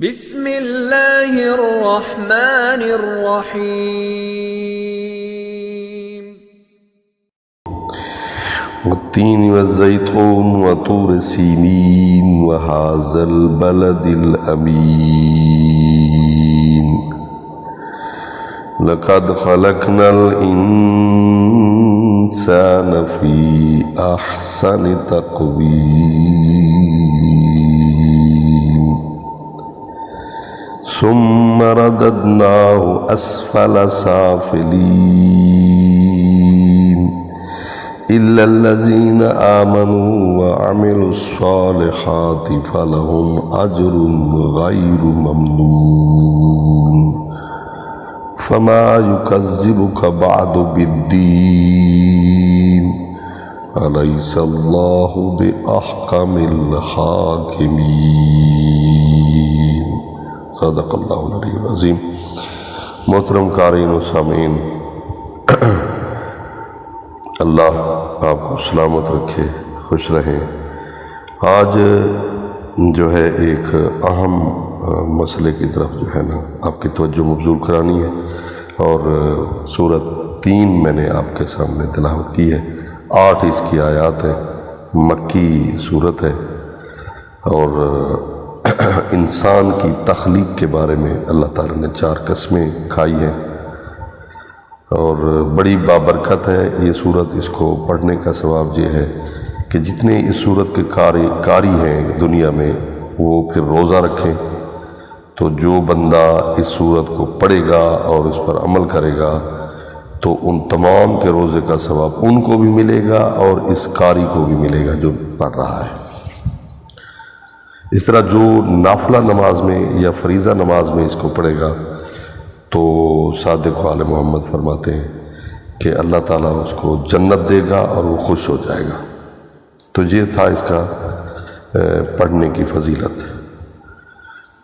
بسم اللہ الرحمن الرحیم والتين والزيتون وطور سينين وهذا البلد الأمين لقد خلقنا الإنسان في أحسن تقويم ثم رددناه أسفل سافلين إلا الذين آمنوا وعملوا الصالحات فلهم أجر غير ممنون فما يكذبك بعد بالدين أليس الله بأحكم الحاكمين صدق اللہ العلی العظیم۔ محترم قارئین و سامعین، اللہ آپ کو سلامت رکھے، خوش رہیں۔ آج جو ہے ایک اہم مسئلے کی طرف جو ہے نا آپ کی توجہ مبذول کرانی ہے، اور سورۃ 3 میں نے آپ کے سامنے تلاوت کی ہے۔ 8 اس کی آیات ہیں، مکی صورت ہے، اور انسان کی تخلیق کے بارے میں اللہ تعالیٰ نے 4 قسمیں کھائی ہیں، اور بڑی بابرکت ہے یہ صورت۔ اس کو پڑھنے کا ثواب یہ ہے کہ جتنے اس صورت کے قاری ہیں دنیا میں وہ پھر روزہ رکھیں، تو جو بندہ اس صورت کو پڑھے گا اور اس پر عمل کرے گا تو ان تمام کے روزے کا ثواب ان کو بھی ملے گا اور اس قاری کو بھی ملے گا جو پڑھ رہا ہے۔ اس طرح جو نافلہ نماز میں یا فریضہ نماز میں اس کو پڑھے گا تو صادق آل محمد فرماتے ہیں کہ اللہ تعالیٰ اس کو جنت دے گا اور وہ خوش ہو جائے گا۔ تو یہ تھا اس کا پڑھنے کی فضیلت۔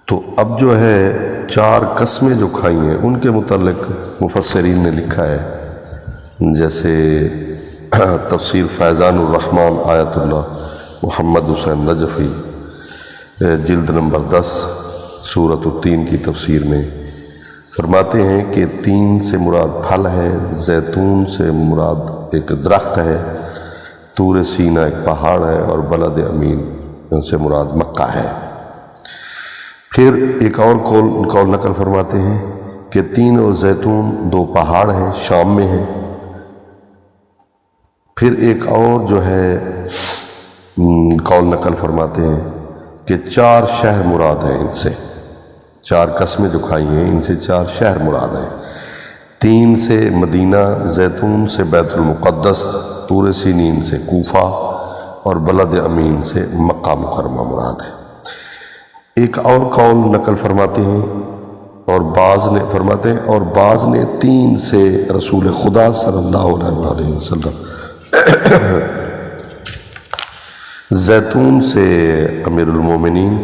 تو اب جو ہے 4 قسمیں جو کھائی ہیں ان کے متعلق مفسرین نے لکھا ہے، جیسے تفسیر فیضان الرحمن آیت اللہ محمد حسین نجفی جلد نمبر 10 سورۃ 3 کی تفسیر میں فرماتے ہیں کہ 3 سے مراد پھل ہے، زیتون سے مراد ایک درخت ہے، طور سینہ ایک پہاڑ ہے، اور بلد امین سے مراد مکہ ہے۔ پھر ایک اور قول نقل فرماتے ہیں کہ 3 اور زیتون 2 پہاڑ ہیں، شام میں ہیں۔ پھر ایک اور جو ہے قول نقل فرماتے ہیں کہ 4 شہر مراد ہیں ان سے۔ 4 قسمیں جو کھائی ہیں ان سے 4 شہر مراد ہیں۔ 3 سے مدینہ، زیتون سے بیت المقدس، طور سینین سے کوفہ، اور بلد امین سے مکہ مکرمہ مراد ہے۔ ایک اور قول نقل فرماتے ہیں اور بعض نے 3 سے رسول خدا صلی اللہ علیہ وسلم، زیتون سے امیر المومنین،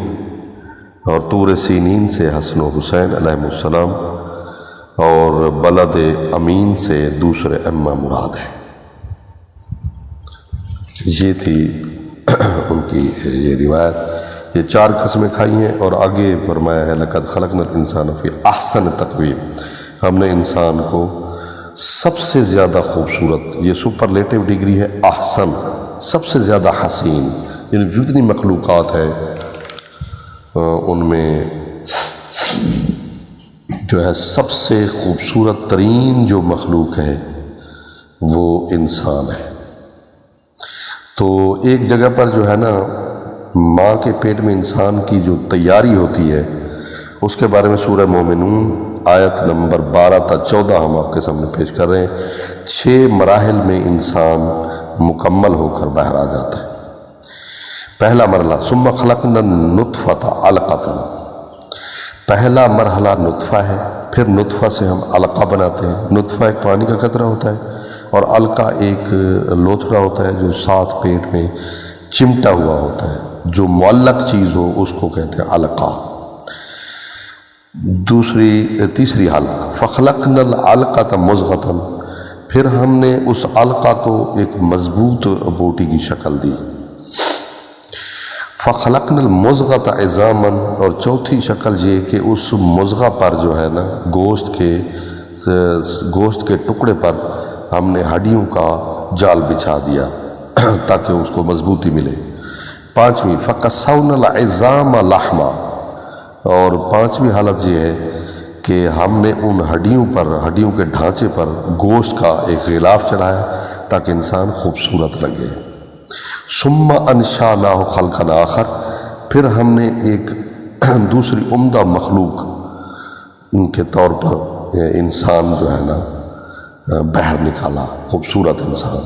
اور طور سینین سے حسن و حسین علیہ السلام، اور بلد امین سے دوسرے ائمہ مراد ہے۔ یہ تھی ان کی یہ روایت۔ یہ 4 قسمیں کھائی ہیں، اور آگے فرمایا ہے لقد خلقنا الانسان فی احسن تقویم، ہم نے انسان کو سب سے زیادہ خوبصورت، یہ سپرلیٹو ڈگری ہے، احسن، سب سے زیادہ حسین، یعنی جتنی مخلوقات ہیں ان میں جو ہے سب سے خوبصورت ترین جو مخلوق ہے وہ انسان ہے۔ تو ایک جگہ پر جو ہے نا ماں کے پیٹ میں انسان کی جو تیاری ہوتی ہے اس کے بارے میں سورہ مومنون آیت نمبر 12 تا 14 ہم آپ کے سامنے پیش کر رہے ہیں۔ 6 مراحل میں انسان مکمل ہو کر باہر آ جاتا ہے۔ پہلا مرحلہ ثم خلقنا النطفۃ علقۃ، پہلا مرحلہ نطفہ ہے، پھر نطفہ سے ہم علقہ بناتے ہیں۔ نطفہ ایک پانی کا قطرہ ہوتا ہے، اور علقہ ایک لوتھڑا ہوتا ہے جو ساتھ پیٹ میں چمٹا ہوا ہوتا ہے، جو معلق چیز ہو اس کو کہتے ہیں علقہ۔ تیسری حالت فخلقنا العلقۃ مضغۃ، پھر ہم نے اس علقہ کو ایک مضبوط بوٹی کی شکل دی۔ فخلقنا المضغۃ عظاما، اور چوتھی شکل یہ کہ اس مضغہ پر جو ہے نا گوشت کے ٹکڑے پر ہم نے ہڈیوں کا جال بچھا دیا تاکہ اس کو مضبوطی ملے۔ پانچویں فکسونا العظام لحما، اور پانچویں حالت یہ ہے کہ ہم نے ان ہڈیوں کے ڈھانچے پر گوشت کا ایک غلاف چڑھایا تاکہ انسان خوبصورت لگے۔ ثم انشأناہ خلقا آخر، پھر ہم نے ایک دوسری عمدہ مخلوق کے طور پر انسان جو ہے نا باہر نکالا، خوبصورت انسان۔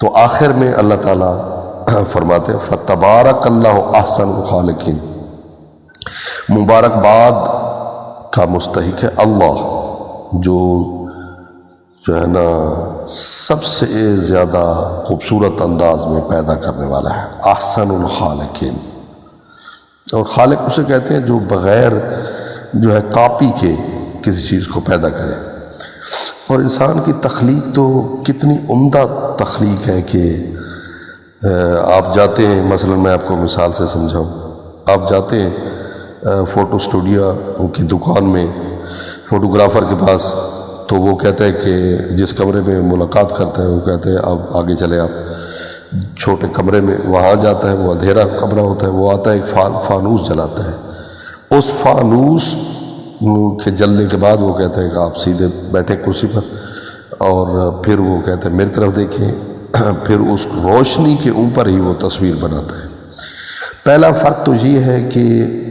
تو آخر میں اللہ تعالیٰ فرماتے ہیں فتبارک اللہ احسن الخالقین، مبارکباد کا مستحق ہے اللہ جو ہے نا سب سے زیادہ خوبصورت انداز میں پیدا کرنے والا ہے، احسن الخالقین۔ اور خالق اسے کہتے ہیں جو بغیر جو ہے کاپی کے کسی چیز کو پیدا کرے۔ اور انسان کی تخلیق تو کتنی عمدہ تخلیق ہے کہ آپ جاتے ہیں، مثلا میں آپ کو مثال سے سمجھاؤں، آپ جاتے ہیں فوٹو اسٹوڈیو کی دکان میں فوٹوگرافر کے پاس، تو وہ کہتا ہے کہ جس کمرے میں ملاقات کرتا ہے وہ کہتے ہیں آپ آگے چلے، آپ چھوٹے کمرے میں وہاں جاتا ہے، وہ اندھیرا کمرہ ہوتا ہے، وہ آتا ہے ایک فانوس جلاتا ہے، اس فانوس کے جلنے کے بعد وہ کہتا ہے کہ آپ سیدھے بیٹھے کرسی پر، اور پھر وہ کہتا ہے میری طرف دیکھیں، پھر اس روشنی کے اوپر ہی وہ تصویر بناتا ہے۔ پہلا فرق تو یہ ہے کہ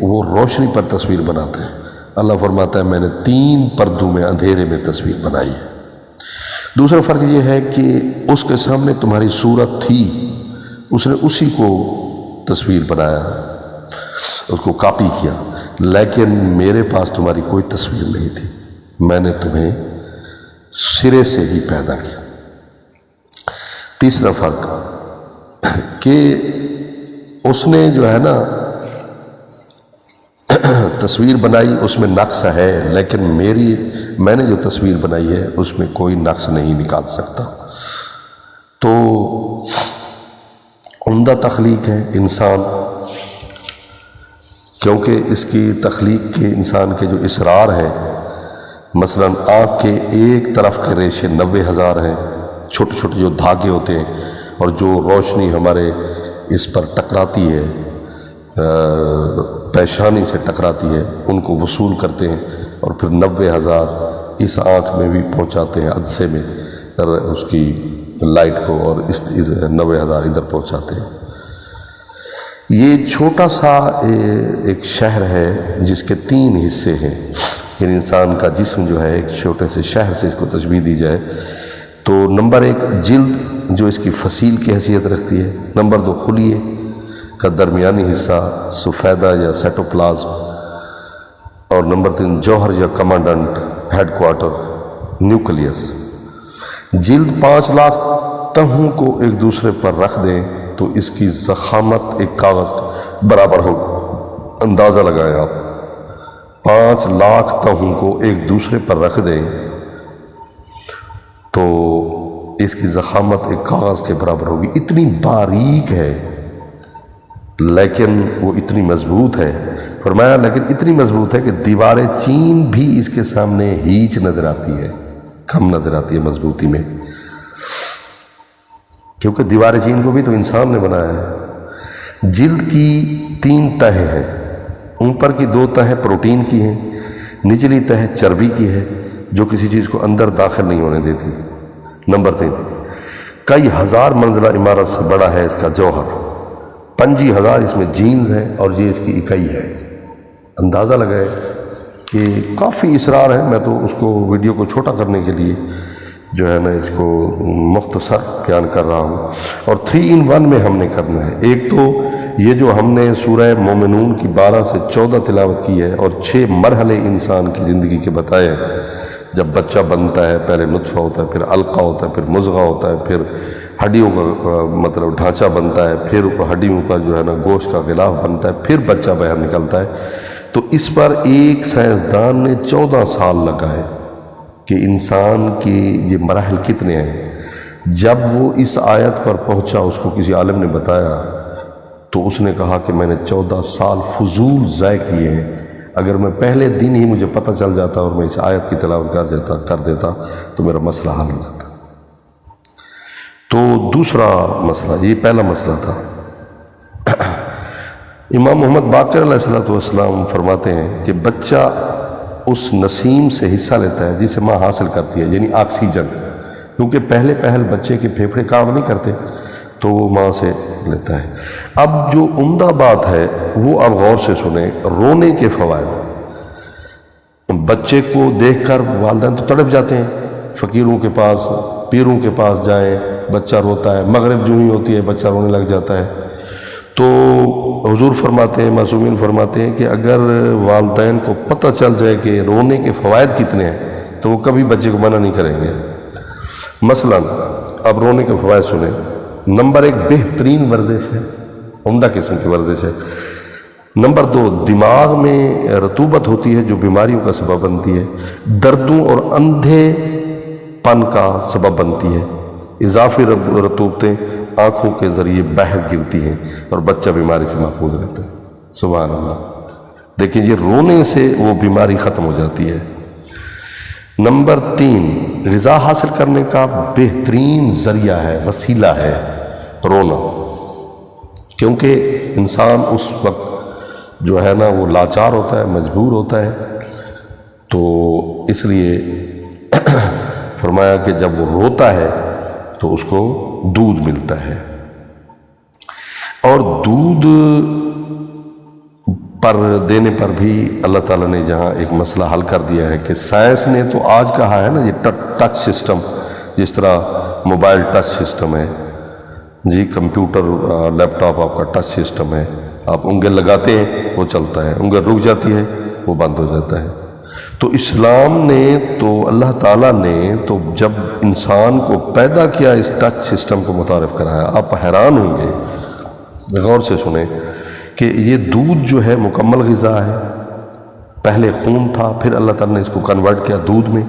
وہ روشنی پر تصویر بناتا ہے، اللہ فرماتا ہے میں نے 3 پردوں میں اندھیرے میں تصویر بنائی ہے۔ دوسرا فرق یہ ہے کہ اس کے سامنے تمہاری صورت تھی، اس نے اسی کو تصویر بنایا، اس کو کاپی کیا، لیکن میرے پاس تمہاری کوئی تصویر نہیں تھی، میں نے تمہیں سرے سے ہی پیدا کیا۔ تیسرا فرق کہ اس نے جو ہے نا تصویر بنائی، اس میں نقص ہے، لیکن میں نے جو تصویر بنائی ہے اس میں کوئی نقص نہیں نکال سکتا۔ تو عمدہ تخلیق ہے انسان، کیونکہ اس کی تخلیق کے انسان کے جو اسرار ہیں، مثلا آنکھ کے ایک طرف کے ریشے 90,000 ہیں، چھوٹے چھوٹے جو دھاگے ہوتے ہیں، اور جو روشنی ہمارے اس پر ٹکراتی ہے، پیشانی سے ٹکراتی ہے، ان کو وصول کرتے ہیں اور پھر 90,000 اس آنکھ میں بھی پہنچاتے ہیں، عدسے میں اس کی لائٹ کو، اور اس 90,000 ادھر پہنچاتے ہیں۔ یہ چھوٹا سا ایک شہر ہے جس کے 3 حصے ہیں، یعنی انسان کا جسم جو ہے ایک چھوٹے سے شہر سے اس کو تشبیہ دی جائے تو نمبر 1 جلد جو اس کی فصیل کی حیثیت رکھتی ہے، نمبر 2 خلیے کا درمیانی حصہ سفیدہ یا سیٹوپلازم، اور نمبر 3 جوہر یا کمانڈنٹ ہیڈ کوارٹر نیوکلیس۔ جلد 5 لاکھ تہوں کو ایک دوسرے پر رکھ دیں تو اس کی ضخامت ایک کاغذ برابر ہو، اندازہ لگائیں آپ، 5 لاکھ تہوں کو ایک دوسرے پر رکھ دیں تو اس کی ضخامت ایک کاغذ کے برابر ہوگی۔ اتنی باریک ہے لیکن وہ اتنی مضبوط ہے، فرمایا لیکن اتنی مضبوط ہے کہ دیوار چین بھی اس کے سامنے ہیچ نظر آتی ہے، کم نظر آتی ہے مضبوطی میں، کیونکہ دیوار چین کو بھی تو انسان نے بنایا ہے۔ جلد کی 3 تہیں ہیں، اوپر کی 2 تہیں پروٹین کی ہیں، نچلی تہ چربی کی ہے جو کسی چیز کو اندر داخل نہیں ہونے دیتی۔ نمبر 3 کئی ہزار منزلہ عمارت سے بڑا ہے اس کا جوہر، 25,000 اس میں جینز ہیں اور یہ اس کی اکائی ہے۔ اندازہ لگائے کہ کافی اسرار ہے، میں تو اس کو ویڈیو کو چھوٹا کرنے کے لیے جو ہے نا اس کو مختصر بیان کر رہا ہوں، اور 3 in 1 میں ہم نے کرنا ہے۔ ایک تو یہ جو ہم نے سورہ مومنون کی 12 سے 14 تلاوت کی ہے اور 6 مرحلے انسان کی زندگی کے بتائے ہیں۔ جب بچہ بنتا ہے پہلے نطفہ ہوتا ہے، پھر علقہ ہوتا ہے، پھر مضغہ ہوتا ہے، پھر ہڈیوں کا مطلب ڈھانچہ بنتا ہے، پھر ہڈیوں پر جو ہے نا گوشت کا غلاف بنتا ہے، پھر بچہ باہر نکلتا ہے۔ تو اس پر ایک سائنسدان نے 14 سال لگائے کہ انسان کے یہ مراحل کتنے ہیں۔ جب وہ اس آیت پر پہنچا، اس کو کسی عالم نے بتایا تو اس نے کہا کہ میں نے 14 سال فضول ضائع کیے ہیں، اگر میں پہلے دن ہی مجھے پتہ چل جاتا اور میں اس آیت کی تلاوت کر دیتا تو میرا مسئلہ حل ہو جاتا۔ تو دوسرا مسئلہ، یہ پہلا مسئلہ تھا۔ امام محمد باقر علیہ السلام فرماتے ہیں کہ بچہ اس نسیم سے حصہ لیتا ہے جسے ماں حاصل کرتی ہے، یعنی آکسیجن، کیونکہ پہل بچے کے پھیپھڑے کام نہیں کرتے تو وہ ماں سے لیتا ہے۔ اب جو عمدہ بات ہے وہ اب غور سے سنیں، رونے کے فوائد۔ بچے کو دیکھ کر والدین تو تڑپ جاتے ہیں، فقیروں کے پاس، پیروں کے پاس جائیں، بچہ روتا ہے، مغرب جو ہی ہوتی ہے بچہ رونے لگ جاتا ہے۔ تو حضور فرماتے ہیں، معصومین فرماتے ہیں کہ اگر والدین کو پتہ چل جائے کہ رونے کے فوائد کتنے ہیں تو وہ کبھی بچے کو منع نہیں کریں گے۔ مثلا اب رونے کے فوائد سنیں۔ نمبر 1، بہترین ورزش ہے، عمدہ قسم کی ورزش ہے۔ نمبر 2، دماغ میں رطوبت ہوتی ہے جو بیماریوں کا سبب بنتی ہے، دردوں اور اندھے پن کا سبب بنتی ہے۔ اضافی رطوبتیں آنکھوں کے ذریعے باہر گرتی ہیں اور بچہ بیماری سے محفوظ رہتا ہے۔ سبحان اللہ، دیکھیں یہ رونے سے وہ بیماری ختم ہو جاتی ہے۔ نمبر 3، غذا حاصل کرنے کا بہترین ذریعہ ہے، وسیلہ ہے رونا، کیونکہ انسان اس وقت جو ہے نا وہ لاچار ہوتا ہے، مجبور ہوتا ہے، تو اس لیے فرمایا کہ جب وہ روتا ہے تو اس کو دودھ ملتا ہے۔ اور دودھ پر دینے پر بھی اللہ تعالیٰ نے جہاں ایک مسئلہ حل کر دیا ہے کہ سائنس نے تو آج کہا ہے نا یہ ٹچ سسٹم، جس طرح موبائل ٹچ سسٹم ہے، جی کمپیوٹر لیپ ٹاپ آپ کا ٹچ سسٹم ہے، آپ انگلی لگاتے ہیں وہ چلتا ہے، انگلی رک جاتی ہے وہ بند ہو جاتا ہے۔ تو اسلام نے تو اللہ تعالیٰ نے تو جب انسان کو پیدا کیا اس ٹچ سسٹم کو متعارف کرایا۔ آپ حیران ہوں گے، غور سے سنیں کہ یہ دودھ جو ہے مکمل غذا ہے، پہلے خون تھا، پھر اللہ تعالیٰ نے اس کو کنورٹ کیا دودھ میں،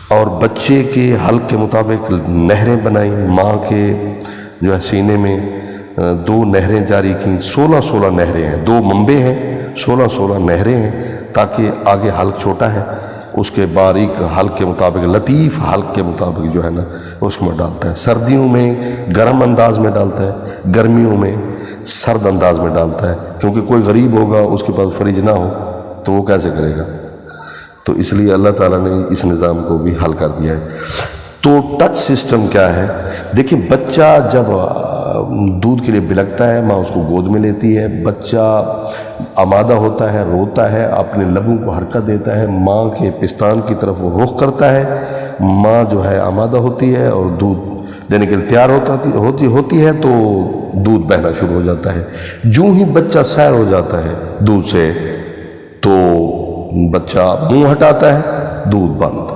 اور بچے کے حلق کے مطابق نہریں بنائیں، ماں کے جو ہے سینے میں 2 نہریں جاری کیں، 16 نہریں ہیں، 2 منبع ہیں، 16 نہریں ہیں، تاکہ آگے حلق چھوٹا ہے اس کے باریک حلق کے مطابق، لطیف حلق کے مطابق جو ہے نا اس میں ڈالتا ہے۔ سردیوں میں گرم انداز میں ڈالتا ہے، گرمیوں میں سرد انداز میں ڈالتا ہے، کیونکہ کوئی غریب ہوگا اس کے پاس فریج نہ ہو تو وہ کیسے کرے گا، تو اس لیے اللہ تعالیٰ نے اس نظام کو بھی حل کر دیا ہے۔ تو ٹچ سسٹم کیا ہے؟ دیکھیں بچہ جب دودھ کے لیے بلکتا ہے، ماں اس کو گود میں لیتی ہے، بچہ آمادہ ہوتا ہے، روتا ہے، اپنے لبوں کو حرکت دیتا ہے، ماں کے پستان کی طرف وہ رخ کرتا ہے، ماں جو ہے آمادہ ہوتی ہے اور دودھ دینے کے لیے تیار ہوتی ہے، تو دودھ بہنا شروع ہو جاتا ہے۔ جو ہی بچہ سیر ہو جاتا ہے دودھ سے تو بچہ منہ ہٹاتا ہے، دودھ بند۔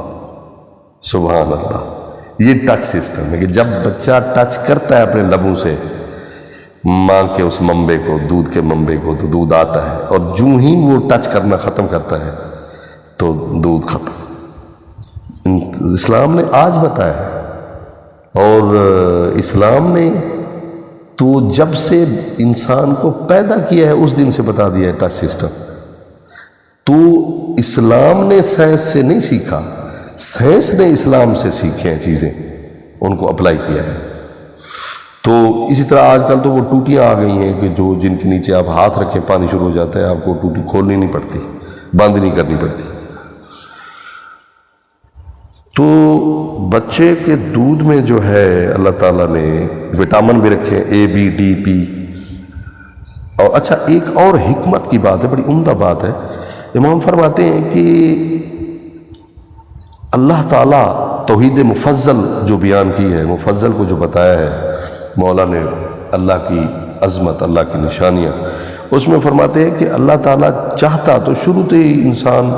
سبحان اللہ، یہ ٹچ سسٹم ہے کہ جب بچہ ٹچ کرتا ہے اپنے لبوں سے ماں کے اس منبع کو، دودھ کے منبع کو، تو دودھ آتا ہے، اور جو ہی وہ ٹچ کرنا ختم کرتا ہے تو دودھ ختم۔ اسلام نے آج بتایا، اور اسلام نے تو جب سے انسان کو پیدا کیا ہے اس دن سے بتا دیا ہے ٹچ سسٹم۔ تو اسلام نے سائنس سے نہیں سیکھا، سائنس نے اسلام سے سیکھے ہیں چیزیں، ان کو اپلائی کیا ہے۔ تو اسی طرح آج کل تو وہ ٹوٹیاں آ گئی ہیں کہ جو جن کے نیچے آپ ہاتھ رکھیں پانی شروع ہو جاتا ہے، آپ کو ٹوٹی کھولنی نہیں پڑتی، بند نہیں کرنی پڑتی۔ تو بچے کے دودھ میں جو ہے اللہ تعالیٰ نے وٹامن بھی رکھے، اے بی ڈی پی۔ اور اچھا ایک اور حکمت کی بات ہے، بڑی عمدہ بات ہے، امام فرماتے ہیں کہ اللہ تعالیٰ توحید مفضل جو بیان کی ہے، مفضل کو جو بتایا ہے مولا نے، اللہ کی عظمت، اللہ کی نشانیاں، اس میں فرماتے ہیں کہ اللہ تعالیٰ چاہتا تو شروع سے ہی انسان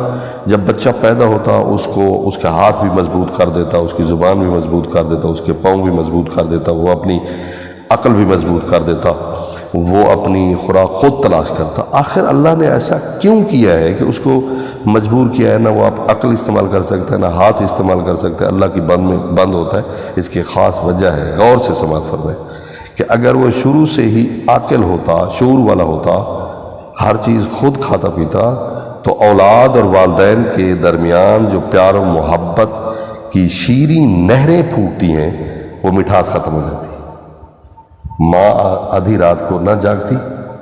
جب بچہ پیدا ہوتا اس کو اس کے ہاتھ بھی مضبوط کر دیتا، اس کی زبان بھی مضبوط کر دیتا، اس کے پاؤں بھی مضبوط کر دیتا، وہ اپنی عقل بھی مضبوط کر دیتا، وہ اپنی خوراک خود تلاش کرتا۔ آخر اللہ نے ایسا کیوں کیا ہے کہ اس کو مجبور کیا ہے؟ نہ وہ آپ عقل استعمال کر سکتا ہے، نہ ہاتھ استعمال کر سکتا ہے، اللہ کی بند میں بند ہوتا ہے، اس کی خاص وجہ ہے، غور سے سماعت فرمائیں کہ اگر وہ شروع سے ہی عاقل ہوتا، شعور والا ہوتا، ہر چیز خود کھاتا پیتا، تو اولاد اور والدین کے درمیان جو پیار و محبت کی شیریں نہریں پھوٹتی ہیں وہ مٹھاس ختم ہو جاتی۔ ماں آدھی رات کو نہ جاگتی،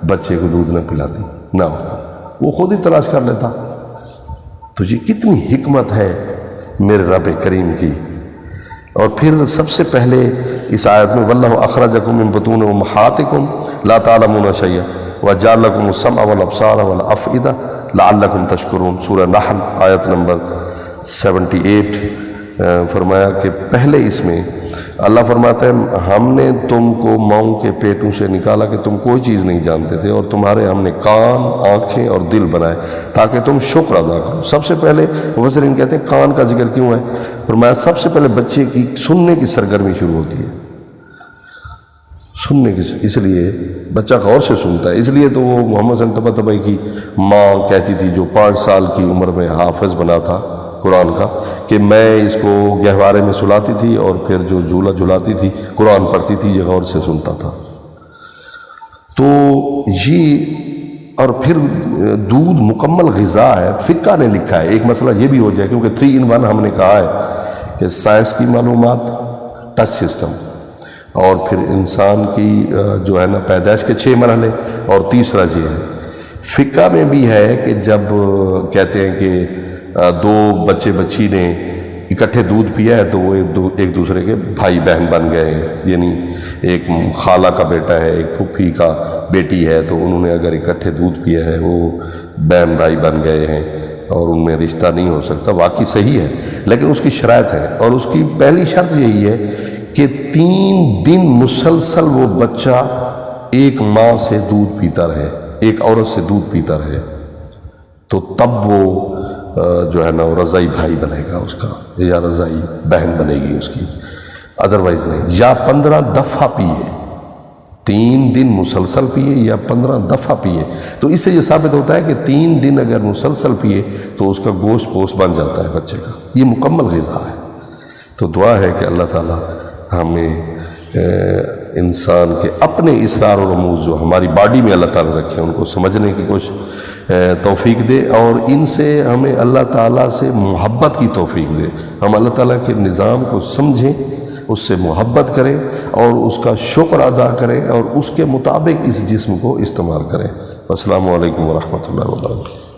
بچے کو دودھ نہ پلاتی، نہ اٹھتا، وہ خود ہی تلاش کر لیتا۔ تو یہ کتنی حکمت ہے میرے رب کریم کی۔ اور پھر سب سے پہلے اس آیت میں واللہ اخرجکم من بطون امہاتکم لا تعلمون شیئا وجعل لکم السمع والابصار والافئدہ لعلکم تشکرون، سورہ نحل آیت نمبر 78۔ فرمایا کہ پہلے اس میں اللہ فرماتا ہے ہم نے تم کو ماؤں کے پیٹوں سے نکالا کہ تم کوئی چیز نہیں جانتے تھے، اور تمہارے ہم نے کان، آنکھیں اور دل بنائے تاکہ تم شکر ادا کرو۔ سب سے پہلے مفسرین کہتے ہیں کان کا ذکر کیوں ہے؟ فرمایا سب سے پہلے بچے کی سننے کی سرگرمی شروع ہوتی ہے، سننے کی، اس لیے بچہ غور سے سنتا ہے۔ اس لیے تو وہ محمد صلی اللہ علیہ وسلم کی ماں کہتی تھی جو 5 سال کی عمر میں حافظ بنا تھا قرآن کا، کہ میں اس کو گہوارے میں سلاتی تھی اور پھر جو جھولا جھلاتی تھی قرآن پڑھتی تھی، یہ غور سے سنتا تھا۔ تو یہ، اور پھر دودھ مکمل غذا ہے۔ فقہ نے لکھا ہے ایک مسئلہ یہ بھی ہو جائے، کیونکہ 3 in 1 ہم نے کہا ہے کہ سائنس کی معلومات، ٹچ سسٹم، اور پھر انسان کی جو ہے نا پیدائش کے 6 مرحلے، اور تیسرا یہ ہے فقہ میں بھی ہے کہ جب کہتے ہیں کہ 2 بچے بچی نے اکٹھے دودھ پیا ہے تو وہ ایک دوسرے کے بھائی بہن بن گئے ہیں، یعنی ایک خالہ کا بیٹا ہے، ایک پھپھی کا بیٹی ہے، تو انہوں نے اگر اکٹھے دودھ پیا ہے وہ بہن بھائی بن گئے ہیں اور ان میں رشتہ نہیں ہو سکتا۔ واقعی صحیح ہے، لیکن اس کی شرائط ہے، اور اس کی پہلی شرط یہی ہے کہ 3 دن مسلسل وہ بچہ ایک ماں سے دودھ پیتا رہے، ایک عورت سے دودھ پیتا رہے، تو تب وہ جو ہے نا وہ رضائی بھائی بنے گا اس کا، یا رضائی بہن بنے گی اس کی، ادروائز نہیں۔ یا 15 دفعہ پیے، 3 دن مسلسل پیے یا 15 دفعہ پیے، تو اس سے یہ ثابت ہوتا ہے کہ 3 دن اگر مسلسل پیے تو اس کا گوشت پوست بن جاتا ہے بچے کا، یہ مکمل غذا ہے۔ تو دعا ہے کہ اللہ تعالیٰ ہمیں انسان کے اپنے اسرار و رموز جو ہماری باڈی میں اللہ تعالیٰ رکھے ان کو سمجھنے کی توفیق دے، اور ان سے ہمیں اللہ تعالیٰ سے محبت کی توفیق دے۔ ہم اللہ تعالیٰ کے نظام کو سمجھیں، اس سے محبت کریں اور اس کا شکر ادا کریں، اور اس کے مطابق اس جسم کو استعمال کریں۔ السلام علیکم ورحمۃ اللہ وبرکاتہ۔